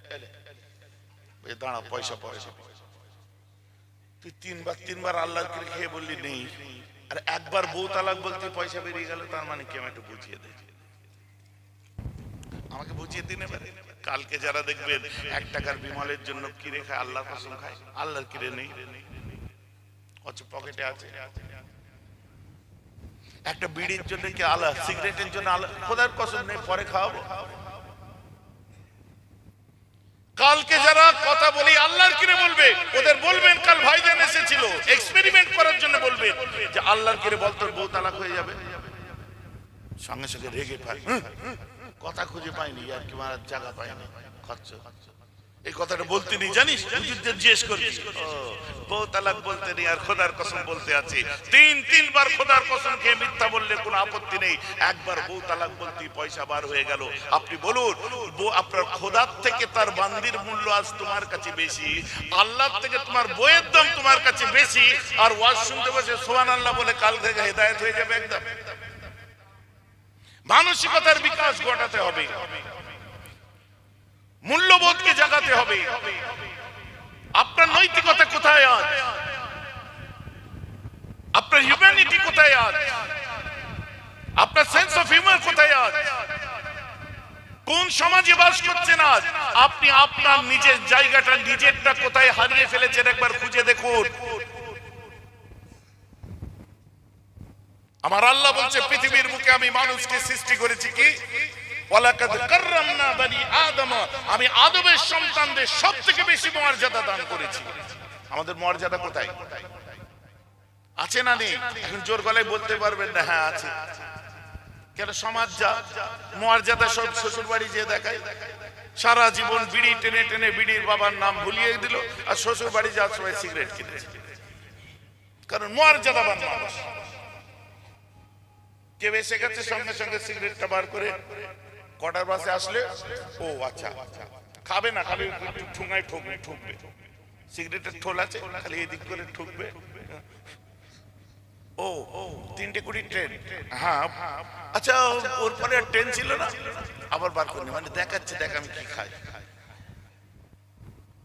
দাঁড়া পয়সা পয়সা, তুই তিনবার আল্লাহর কিরে খেয়ে বললি নেই, আর একবার বউ তালাক বলতে পয়সা বেরিয়ে গেল, তার মানে কি? আমি একটু বুঝিয়ে দে, আমাকে বুঝিয়ে দিন এবারে। কালকে যারা দেখবেন 1 টাকার বিমলের জন্য কিরে খায়, আল্লাহর কসম খায়, আল্লাহর কিরে নেই, অথচ পকেটে আছে। একটা বিড়ির জন্য কি আল্লাহ, সিগারেটের জন্য আল্লাহ, খোদার কসম নেই, পরে খাওয়াবো। কালকে যারা কথা বলি আল্লাহর কিরে বলবে, ওদের বলবেন কাল ভাইজান এসেছিল এক্সপেরিমেন্ট করার জন্য, বলবেন যে আল্লাহর কিরে বল তোর বউ তালাক হয়ে যাবে, সঙ্গে সঙ্গে রেগে পায়, কথা খুঁজে পাইনি আর কি মারার জায়গা পাইনি, খরচ এই কথাটা বলতে নেই জানিস, হুজুরদের জিজ্ঞেস করবি বউ তালাক বলতে নেই আর খোদার কসম বলতে আছে। 3বার খোদার কসম খেয়ে মিথ্যা বললে কোনো আপত্তি নেই, একবার বউ তালাক বলতেই পয়সা বার হয়ে গেল। আপনি বলুন আপনার খোদার থেকে তার বান্দির মূল্য আজ তোমার কাছে বেশি, আল্লাহর থেকে তোমার বইয়ের দাম তোমার কাছে বেশি, আর ওয়াজ শুনতে বসে সুবহানাল্লাহ বলে কাল থেকে হেদায়েত হয়ে যাবে একদম। মানসিকতার বিকাশ ঘটাতে হবে, মূল্যবোধকে জাগাতে হবে। আপনার নৈতিকতা কোথায় আজ? আপনার হিউম্যানিটি কোথায় আজ? আপনার সেন্স অফ হিউমার কোথায় আজ? কোন সমাজে বাস করছেন আজ? আপনি আপনার নিজের জায়গাটা, নিজেরটা কোথায় হারিয়ে ফেলেছেন একবার খুঁজে দেখুন। আমার আল্লাহ বলছে পৃথিবীর বুকে আমি মানুষকে সৃষ্টি করেছি কি ওয়ালাকাদ কাররামনা বনি আদম, আমি আদমের সন্তানদের সবথেকে বেশি মর্যাদা দান করেছি। আমাদের মর্যাদা কোথায় আছে না নেই? এখন জোর গলায় বলতে পারবেন না হ্যাঁ আছে। কেন? সমাজ যা মর্যাদা সব শ্বশুর বাড়ি যে দেখায়, সারা জীবন বিড়ি টেনে টেনে বিড়ির বাবার নাম ভুলিয়ে দিল, আর শ্বশুর বাড়ি যাওয়ার সময় সিগারেট কিনেছে, কারণ মর্যাদাবান মানুষ। কেউ এসে গেছে সঙ্গে সঙ্গে সিগারেটটা বার করে কটার বাসে আসলে ও আচ্ছা খাবে না, খালি ঠুঙায় ঠুকবে, সিগারেটের ঠোল আছে খালি এদিক করে ঠুকবে। ও 3:20 ট্রেন, হ্যাঁ আচ্ছা ওর পরে আর ট্রেন ছিল না, আবার বার করে মানে দেখাচ্ছে দেখ আমি কি খাই।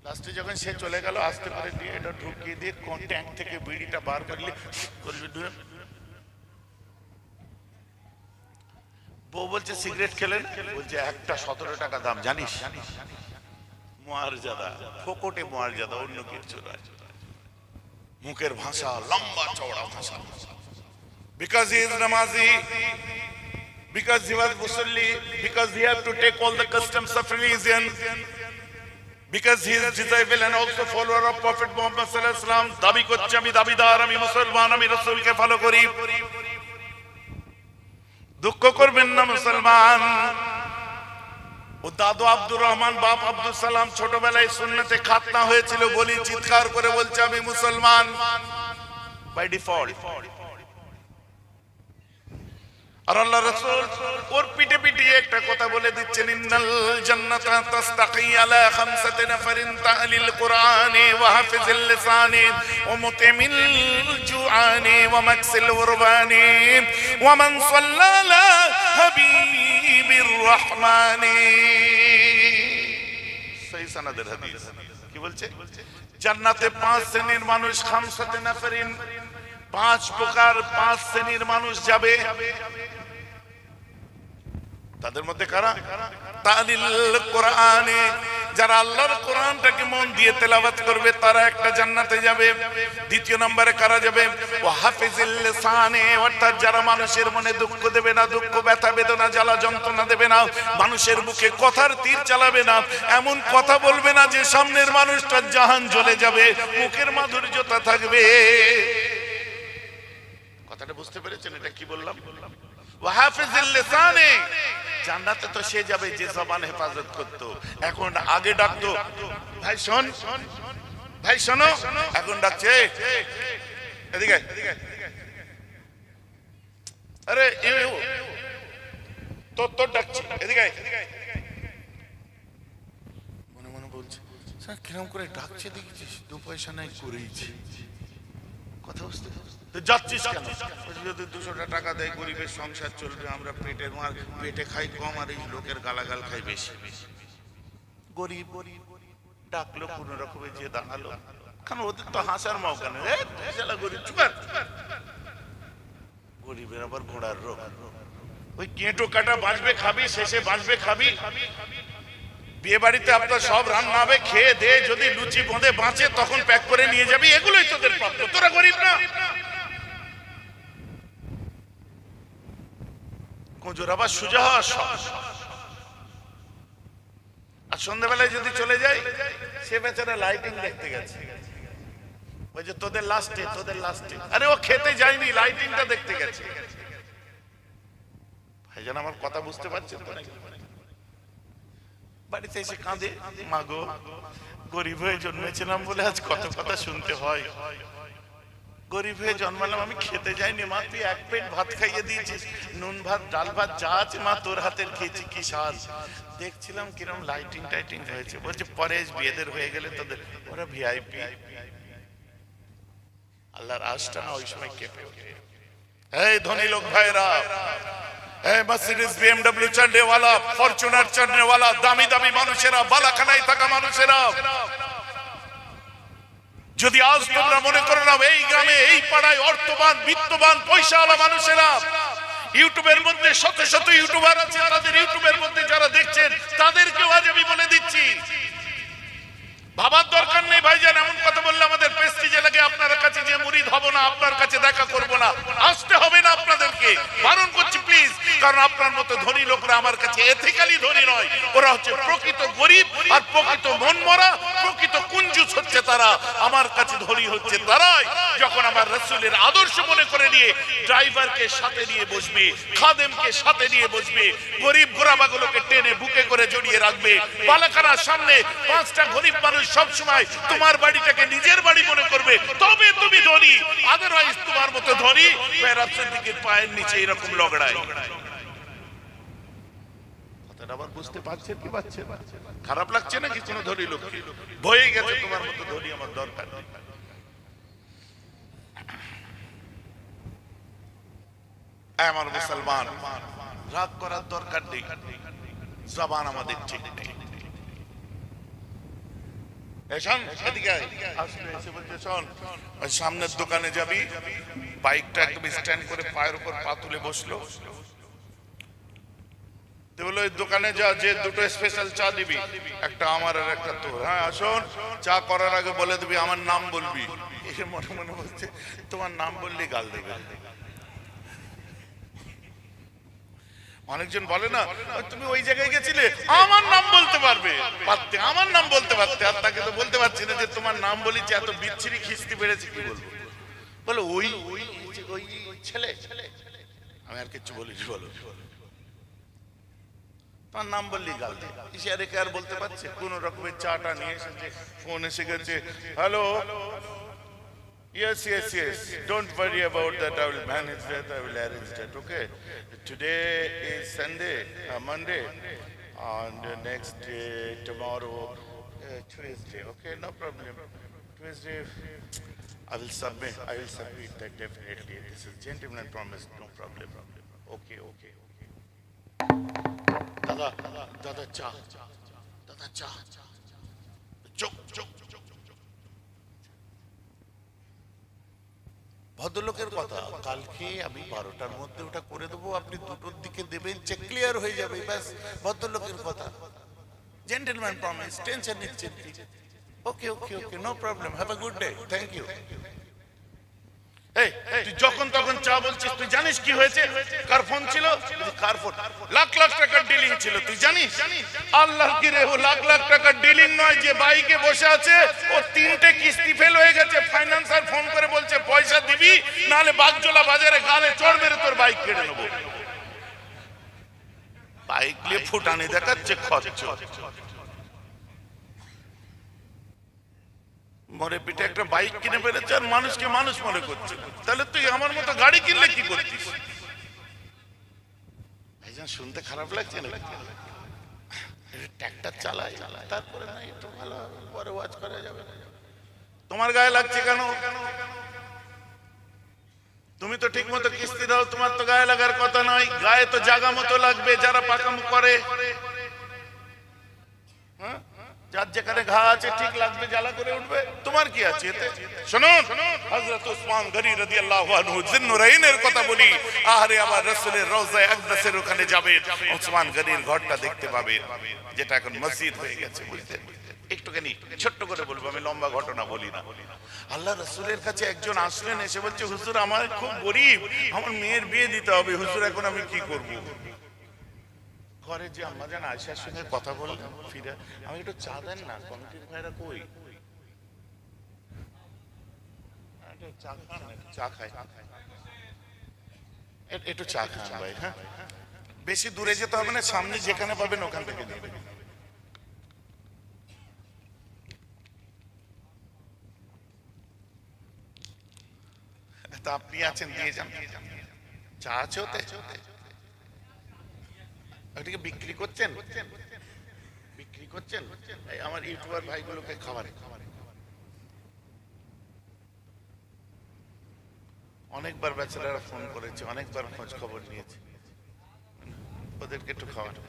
লাস্টে যখন সে চলে গেল আস্তে করে দিয়ে এটা ঢুকিয়ে দিয়ে ট্যাঙ্ক থেকে বিড়িটা বার করলে বউ বলছে সিগারেট খেলেন? বলছে একটা 17 টাকা দাম, জানিস? মর্যাদা, ফোকটে মর্যাদা, অন্য কিছু নয়। মুখের ভাষা লম্বা চওড়া ভাষা। Because he is Namazi, because he was Musalli, because he have to take all the customs of religion, because he is disciple and also follower of Prophet Muhammad sallallahu alaihi wasallam, দাবি করছে আমি দাবিদার, আমি মুসলমান, আমি রাসূলকে follow করি। দুঃখ করবেন না মুসলমান, ও দাদু আব্দুর রহমান, বাপ আব্দুল সালাম ছোটবেলায় সুন্নতে খাতনা হয়েছিল বলি চিৎকার করে বলছে আমি মুসলমান বাই ডিফল্ট। আর আল্লাহ রাসূল ওর পিঠে পিঠে একটা কথা বলে দিচ্ছেন, ইন্নাল জান্নাতা তাস্তাকি আলা খামসাতি নাফারিন তা'লিল কুরআনি ওয়া হাফিজিল লিসানি ওয়া মুতিমিল জুআনি ওয়া মাকসিল উরবানি ওয়া মান সাল্লালা হাবিবির রহমানি। সহিহ সনদের হাদিস। কি বলছে? জান্নাতে 5 শ্রেণীর মানুষ, খামসাতি নাফারিন 5 প্রকার 5 শ্রেণীর মানুষ যাবে। তাদের মধ্যে কারা? তালিল কোরআনে, যারা আল্লাহর কোরআনটাকে মন দিয়ে তেলাওয়াত করবে তারা একটা জান্নাতে যাবে। দ্বিতীয় নম্বরে কারা যাবে? ওয়া হাফিজিল লিসানে, অর্থাৎ যারা মানুষের মনে দুঃখ দেবে না, দুঃখ ব্যথা বেদনা জ্বালা যন্ত্রণা দেবে না, মানুষের মুখে কথার তীর চালাবে না, এমন কথা বলবে না যে সামনের মানুষটার জাহান জ্বলে যাবে, মুখের মাধুর্যতা থাকবে। কথাটা বুঝতে পেরেছেন? এটা কি বললাম? ওয়া হাফিজিল লিসানে, জান্নাতে তো সে যাবে যে জবান হেফাজত করতো। এখন আগে ডাকতো ভাই শোন, ভাই শোনো, এখন ডাকছে এদিকে, আরে তোর ডাকছে, এদিকে আয়। মনে মনে বলছে স্যার কিরম করে ডাকছে দেখেছিস, 2 পয়সা নাই করেইছি কথা বুঝতে। তো যাচ্ছিস কেন? যদি 200 টাকা দেয় গরিবের সংসার চলবে, আমরা পেটের মার, পেটে খাই কম আর এই লোকের গালাগাল খাই বেশি। গরিব ডাকলো কোনো রকমে, যে দাঁড়ালো, কারণ ওদের তো হাসার মৌকা নেই। গরিব চুকার, গরিবের আবার ঘোড়ার রোগ, ওই কেঁটো কাটা বাঁচবে খাবি, শেষে বাঁচবে খাবি। বিয়ে বাড়িতে আপনার সব রান্না হবে, খেয়ে দে, যদি লুচি বোঁদে বাঁচে তখন প্যাক করে নিয়ে যাবি, এগুলোই তোদের প্রাপ্য। তোরা গরিব না, কোজোর আবার সোজা হওয়া সব। আর সন্ধ্যাবেলায় যদি চলে যাই, সে বেচারা লাইটিং দেখতে গেছে, ওই যে তোদের লাস্টে, তোদের লাস্টে। আরে ও খেতে যায়নি, লাইটিংটা দেখতে গেছে। ভাইজান আমার কথা বুঝতে পারছেন তো? বাড়িতে এসে কাঁদে, মা গো গরিব হয়ে জন্মেছিলাম বলে আজ কত কথা শুনতে হয়। গরিব হয়ে জন্মালাম, আমি খেতে যাইনি মা, তুই 1 প্লেট ভাত খাইয়ে দিয়েছিস, নুন ভাত ডাল ভাত যা আছে মা তোর হাতের খেয়েছি, কি স্বাদ। দেখছিলাম কিরম লাইটিং টাইটিং হয়েছে। বলছে পরে বিয়েদের হয়ে গেলে তোদের, ওরা ভিআইপি। আল্লাহর আশটা না ওই সময় কেঁপে ওঠে। এই ধনী লোক ভাইরা, মার্সিডিজ বিএমডব্লিউ চড়নেওয়ালা, ফরচুনার চড়নেওয়ালা, দামি দামি মানুষেরা, বালাখানায় থাকা মানুষেরা, যদি আজ তোমরা মনে করো না এই গ্রামে, এই পাড়ায় অর্থবান, বিত্তবান, পয়সাওয়ালা মানুষেরা, ইউটিউবের মধ্যে শত শত ইউটিউবার আছে, তাদের ইউটিউবের মধ্যে যারা দেখছেন তাদেরকেও আজ আমি বলে দিচ্ছি, ভাবার দরকার নেই ভাইজান। এমন কথা বললে আমাদের প্রেস্টিজে লাগে, আপনার কাছে যে মুরিদ হব না, আপনার কাছে দেখা করব না, আসতে হবে না আপনাদেরকে, বারণ করছি প্লিজ। কারণ আপনার মতো ধনী লোকরা আমার কাছে এথিক্যালি ধনী নয়, ওরা হচ্ছে প্রকৃত গরিব আর প্রকৃত মনমরা, প্রকৃত কুঞ্জুস হচ্ছে তারা। আমার কাছে ধনী হচ্ছে তারাই যখন আমার রাসূলের আদর্শ মনে করে নিয়ে ড্রাইভারকে সাথে নিয়ে বসবে, খাদেমকে সাথে নিয়ে বসবে, গরিব গোরাবাগুলোকে টেনে বুকে করে জড়িয়ে রাখবে। বালাখানার সামনে 5টা গরিব মানুষ সব সময় তোমার বাড়িটাকে নিজের বাড়ি মনে করবে, তবে তুমি ধনী। আদারওয়াইজ তোমার মতো ধনী রাস্তার দিকে পায়ের নিচে এরকম লগড়ায়। কথাটা আবার বুঝতে পারছেন কি পাচ্ছেন? খারাপ লাগছে নাকি কোন ধনী লোককে? ভয়ে গেছে তোমার মতো ধনী আমার দরকার নেই। আমার মুসলমান, রাগ করার দরকার নেই, জবান আমাদের ঠিক নেই। সামনের দোকানে যাবি, বাইকটা একদম স্ট্যান্ড করে পায়ের উপর পা তুলে বসলো, ওই দোকানে যা, যে 2টো স্পেশাল চা দিবি, একটা আমার আর একটা তোর। হ্যাঁ আসুন, চা করার আগে বলে দিবি আমার নাম বলবি। এসে মনে মনে বলছে তোমার নাম বললি গাল দেবে। অনেকজন বলে না তুমি ওই জায়গায় গেছিলে, আমার নাম বলতে পারবে, পারতে, আমার নাম বলতে পারতে, আর তাকে তো বলতে পারছি না যে তোমার নাম বলেছি, এত বিচ্ছিরি খিস্তি বেড়েছে, কি বলবো? বলে ওই ওই ওই ছেলে, আমি আর কিছু বলিনি, বলো তোমার নাম বললি গাল দে। ইশারে কে আর বলতে পারছে? কোন রকমের চাটা নিয়ে এসেছে, ফোন এসে গেছে, hello, yes, yes, yes, don't worry about that, I will manage that, I will arrange that, okay? Today is Sunday, Monday, and next day, tomorrow, Tuesday, okay, no problem. Tuesday, I will submit that definitely. This is gentleman promise, no problem. Okay, okay, okay. Dada, cha. Dada, cha. Chok. ভদ্রলোকের কথা, কালকে আমি 12টার মধ্যে ওটা করে দেবো, আপনি 2টোর দিকে দেবেন, চেক ক্লিয়ার হয়ে যাবে, ব্যাস। ভদ্রলোকের কথা, জেন্টলম্যান প্রমিস, টেনশন নিচ্ছেন। Okay okay okay, no problem, have a good day, thank you. তুই যখন তখন চা বলছিস, তুই জানিস কি হয়েছে? কার ফোন ছিল? কার ফোন? লাখ লাখ টাকার ডিলিং ছিল, তুই জানিস? আল্লাহ কি রে, ও লাখ লাখ টাকার ডিলিং নয়, যে বাইকে বসে আছে ও 3টে কিস্তি ফেল হয়ে গেছে, ফাইন্যান্সার ফোন করে বলছে পয়সা দিবি, নাহলে বাগজোলা বাজারে গালে চড় মেরে তোর বাইক কেড়ে নেবো। বাইক নিয়ে ফুটানি দেখাচ্ছে, খরচ। মরে পিঠে একটা বাইক কিনে ফেলেছে আর মানুষকে মানুষ মনে করছে। তাহলে তুই আমার মতো গাড়ি কিনলে কি করতিস? শুনতে খারাপ লাগছে না? ট্র্যাক্টর চালায়, তারপরে না একটু ভালো হবে, পরে ওয়াজ করা যাবে। তোমার গায়ে লাগছে কেন? তুমি তো ঠিক মতো কিস্তি দাও, তোমার তো গায়ে লাগার কথা নয়। গায়ে তো জাগা মতো লাগবে যারা পাকামো করে। হ্যাঁ, যার যেখানে ঘা আছে ঠিক লাগবে, জ্বালা করে উঠবে। তোমার কি আছে এতে? শুনুন, হযরত উসমান গনি রাদিয়াল্লাহু আনহু জিন্নুরাইনের কথা বলি। আরে আমার রাসূলের রওজায়ে আকদাসের ওখানে যাবে, উসমান গনির ঘরটা দেখতে পাবে, যেটা এখন মসজিদ হয়ে গেছে। বুঝলেন? একটুখানি ছোট্ট করে বলবো, আমি লম্বা ঘটনা বলি না। আল্লাহ রাসূলের কাছে একজন আসলেন, এসে বলছে, হুজুর আমার খুব গরিব, আমার মেয়ের বিয়ে দিতে হবে, হুজুর এখন আমি কি করব? ঘরে যে আম্মা জান আয়েশার সঙ্গে কথা বললাম, ফিরে আমি একটু চা দেন না, কমিটির ভাইরা কই? চা খান, চা খাই, একটু চা খান ভাই। হ্যাঁ, বেশি দূরে যেতে হবে না, সামনে যেখানে পাবেন ওখান থেকে নিয়ে নেবেন। তা আপনি আছেন, দিয়ে যান। চা আছে ওতে? ওটাকে বিক্রি করছেন? বিক্রি করছেন? এই আমার ইউটিউবার ভাইগুলোকে খাবারে অনেকবার ব্যাচেলাররা ফোন করেছে, অনেকবার খোঁজ খবর নিয়েছে, ওদেরকে একটু খাওয়ানো।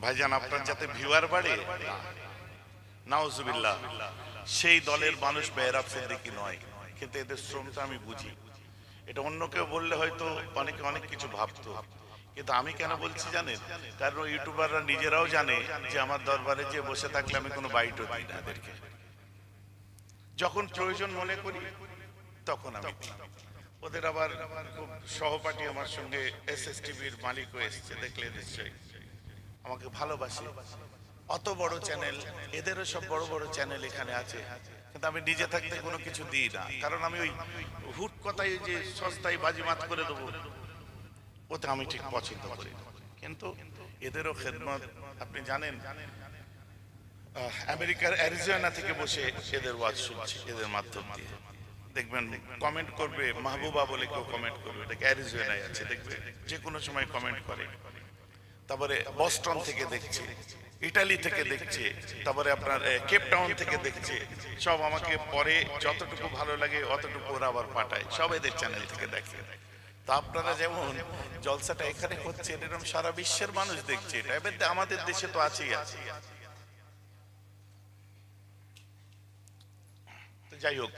ভাইজান আপনার যাতে ভিউয়ার বাড়ে, নাউজুবিল্লাহ, সেই দলের মানুষ মেহরাব সিদ্দিকী নয়, কিন্তু এদের শ্রমটা আমি বুঝি। এটা অন্য কেউ বললে হয়তো অনেকে অনেক কিছু ভাবতো, কিন্তু আমি কেন বলছি জানেন? কারণ ইউটিউবাররা নিজেরাও জানে যে আমার দরবারে যে বসে থাকলে আমি কোনো বাইটও দিই না এদেরকে। যখন প্রয়োজন মনে করি তখন আমি দিই। ওদের আবার খুব সহপাঠী আমার সঙ্গে এসএসটিভির মালিকও এসেছে, দেখলে নিশ্চয়ই আমাকে ভালোবাসে। অত বড় চ্যানেল, এদেরও সব বড় বড় চ্যানেল এখানে আছে, কিন্তু আমি নিজে থাকতে কোনো কিছু দিই না। কারণ আমি ওই হুট কথায় যে সস্তায় বাজিমাত করে দেবো, ওতে আমি ঠিক পছন্দ করি না। কিন্তু এদেরও খেদমত, আপনি জানেন আমেরিকার অ্যারিজোনা থেকে বসে এদের ওয়াজ শুনছি, এদের মাধ্যম দিয়ে। দেখবেন কমেন্ট করবে, মাহবুবা বলে কেউ কমেন্ট করবে, এটাকে অ্যারিজোনায় আছে, দেখবে যে কোনো সময় কমেন্ট করে। তারপরে বস্টন থেকে দেখছে, ইটালি থেকে দেখছে, তারপরে আপনার কেপ টাউন থেকে দেখছে। সব আমাকে পরে যতটুকু ভালো লাগে অতটুকু ওরা আবার পাঠায়, সব এদের চ্যানেল থেকে দেখে। তা আপনারা যেমন জলসাটা এখানে হচ্ছে, এরকম সারা বিশ্বের মানুষ দেখছে এটা। এবার আমাদের দেশে তো আছেই আছে। তো যাই হোক,